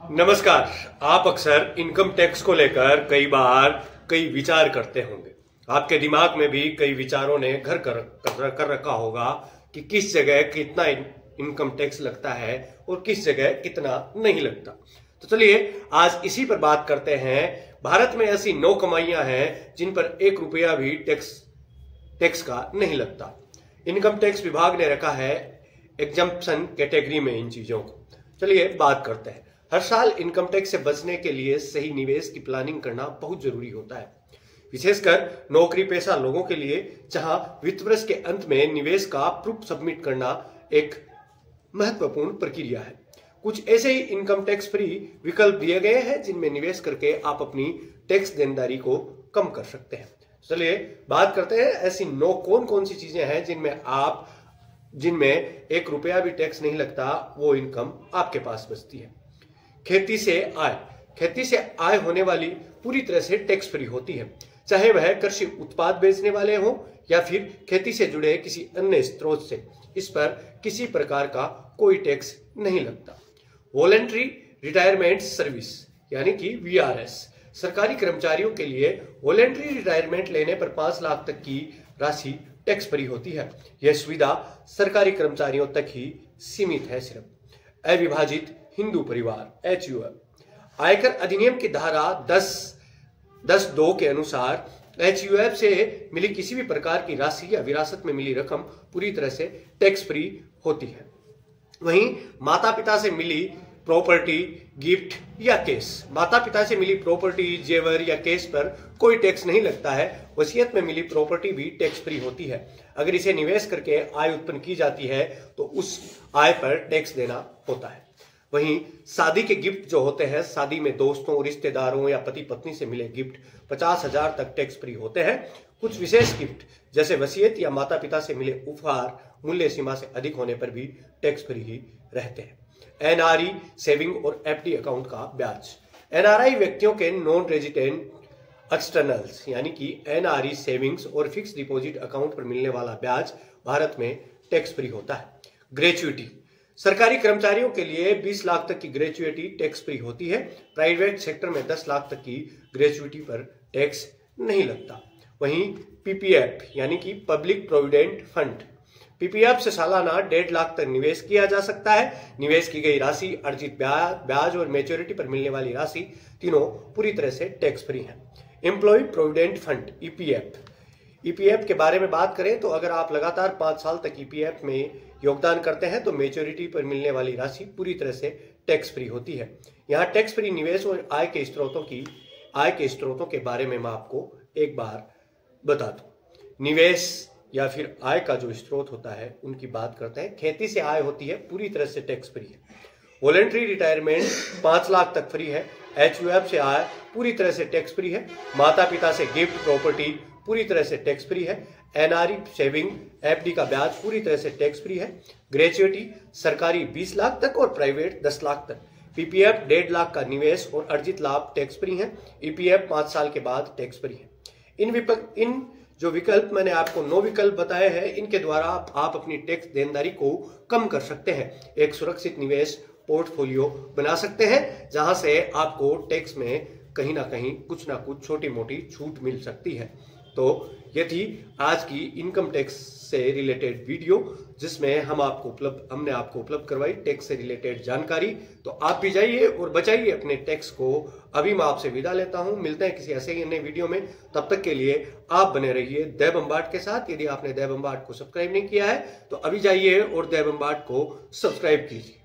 नमस्कार। आप अक्सर इनकम टैक्स को लेकर कई बार कई विचार करते होंगे। आपके दिमाग में भी कई विचारों ने घर कर रखा होगा कि किस जगह कितना इनकम टैक्स लगता है और किस जगह कितना नहीं लगता। तो चलिए आज इसी पर बात करते हैं। भारत में ऐसी 9 कमाइयां हैं जिन पर 1 रुपया भी टैक्स का नहीं लगता। इनकम टैक्स विभाग ने रखा है एग्जम्पशन कैटेगरी में इन चीजों को। चलिए बात करते हैं। हर साल इनकम टैक्स से बचने के लिए सही निवेश की प्लानिंग करना बहुत जरूरी होता है, विशेषकर नौकरी पेशा लोगों के लिए, जहां वित्त वर्ष के अंत में निवेश का प्रूफ सबमिट करना एक महत्वपूर्ण प्रक्रिया है। कुछ ऐसे ही इनकम टैक्स फ्री विकल्प दिए गए हैं जिनमें निवेश करके आप अपनी टैक्स देनदारी को कम कर सकते हैं। चलिए बात करते हैं ऐसी 9 कौन कौन सी चीजें हैं जिनमें 1 रुपया भी टैक्स नहीं लगता, वो इनकम आपके पास बचती है। खेती से आय होने वाली पूरी तरह से टैक्स फ्री होती है, चाहे वह कृषि उत्पाद बेचने वाले हों या फिर खेती से जुड़े किसी अन्य स्रोत से। इस पर किसी प्रकार का कोई टैक्स नहीं लगता। वॉलंटरी रिटायरमेंट सर्विस यानी कि वीआरएस, सरकारी कर्मचारियों के लिए वॉलंटरी रिटायरमेंट लेने पर 5 लाख तक की राशि टैक्स फ्री होती है। यह सुविधा सरकारी कर्मचारियों तक ही सीमित है। सिर्फ अविभाजित हिंदू परिवार HUF, आयकर अधिनियम की धारा 10(2) के अनुसार HUF से मिली किसी भी प्रकार की राशि या विरासत में मिली रकम पूरी तरह से टैक्स फ्री होती है। वहीं माता पिता से मिली प्रॉपर्टी, गिफ्ट या केस, माता पिता से मिली प्रॉपर्टी, जेवर या केस पर कोई टैक्स नहीं लगता है। वसीयत में मिली प्रॉपर्टी भी टैक्स फ्री होती है। अगर इसे निवेश करके आय उत्पन्न की जाती है तो उस आय पर टैक्स देना होता है। वहीं शादी के गिफ्ट जो होते हैं, शादी में दोस्तों, रिश्तेदारों या पति पत्नी से मिले गिफ्ट 50,000 तक टैक्स फ्री होते हैं। कुछ विशेष गिफ्ट जैसे वसीयत या माता पिता से मिले उपहार मूल्य सीमा से अधिक होने पर भी टैक्स फ्री ही रहते हैं। NRE सेविंग और FD अकाउंट का ब्याज, NRI व्यक्तियों के नॉन रेजिडेंट एक्सटर्नल्स यानी कि NRE सेविंग्स और फिक्स डिपॉजिट अकाउंट पर मिलने वाला ब्याज भारत में टैक्स फ्री होता है। ग्रेच्युइटी, सरकारी कर्मचारियों के लिए 20 लाख तक की ग्रेच्युइटी टैक्स फ्री होती है। प्राइवेट सेक्टर में 10 लाख तक की ग्रेच्युइटी पर टैक्स नहीं लगता। वहीं PPF यानी कि पब्लिक प्रोविडेंट फंड, PPF से सालाना 1.5 लाख तक निवेश किया जा सकता है। निवेश की गई राशि, अर्जित ब्याज और मैच्योरिटी पर मिलने वाली राशि तीनों पूरी तरह से टैक्स फ्री है। एम्प्लॉय प्रोविडेंट फंड EPF के बारे में बात करें तो अगर आप लगातार 5 साल तक EPF में योगदान करते हैं तो मैच्योरिटी पर मिलने वाली राशि पूरी तरह से टैक्स फ्री होती है। यहाँ टैक्स फ्री निवेश और आय के स्रोतों के बारे में मैं आपको एक बार बता दूं। निवेश या फिर आय का जो स्रोत होता है उनकी बात करते हैं। खेती से आय होती है, पूरी तरह से टैक्स फ्री है। वॉलंटरी रिटायरमेंट 5 लाख तक फ्री है। HUF से आय पूरी तरह से टैक्स फ्री है। माता पिता से गिफ्ट, प्रॉपर्टी पूरी तरह से टैक्स फ्री है। NRE सेविंग, FD का ब्याज पूरी तरह से टैक्स फ्री है। ग्रेच्युइटी सरकारी 20 लाख तक और प्राइवेट 10 लाख तक। PPF 1.5 लाख का निवेश और अर्जित लाभ टैक्स फ्री है। EPF 5 साल के बाद टैक्स फ्री है। इन जो विकल्प मैंने आपको 9 विकल्प बताए हैं, इनके द्वारा आप अपनी टैक्स देनदारी को कम कर सकते हैं। एक सुरक्षित निवेश पोर्टफोलियो बना सकते हैं जहां से आपको टैक्स में कहीं ना कहीं कुछ ना कुछ छोटी मोटी छूट मिल सकती है। तो ये थी आज की इनकम टैक्स से रिलेटेड वीडियो, जिसमें हमने आपको उपलब्ध करवाई टैक्स से रिलेटेड जानकारी। तो आप भी जाइए और बचाइए अपने टैक्स को। अभी मैं आपसे विदा लेता हूं, मिलते हैं किसी ऐसे ही नए वीडियो में। तब तक के लिए आप बने रहिए देव अम्बाट के साथ। यदि आपने देव अम्बाट को सब्सक्राइब नहीं किया है तो अभी जाइए और देव अम्बाट को सब्सक्राइब कीजिए।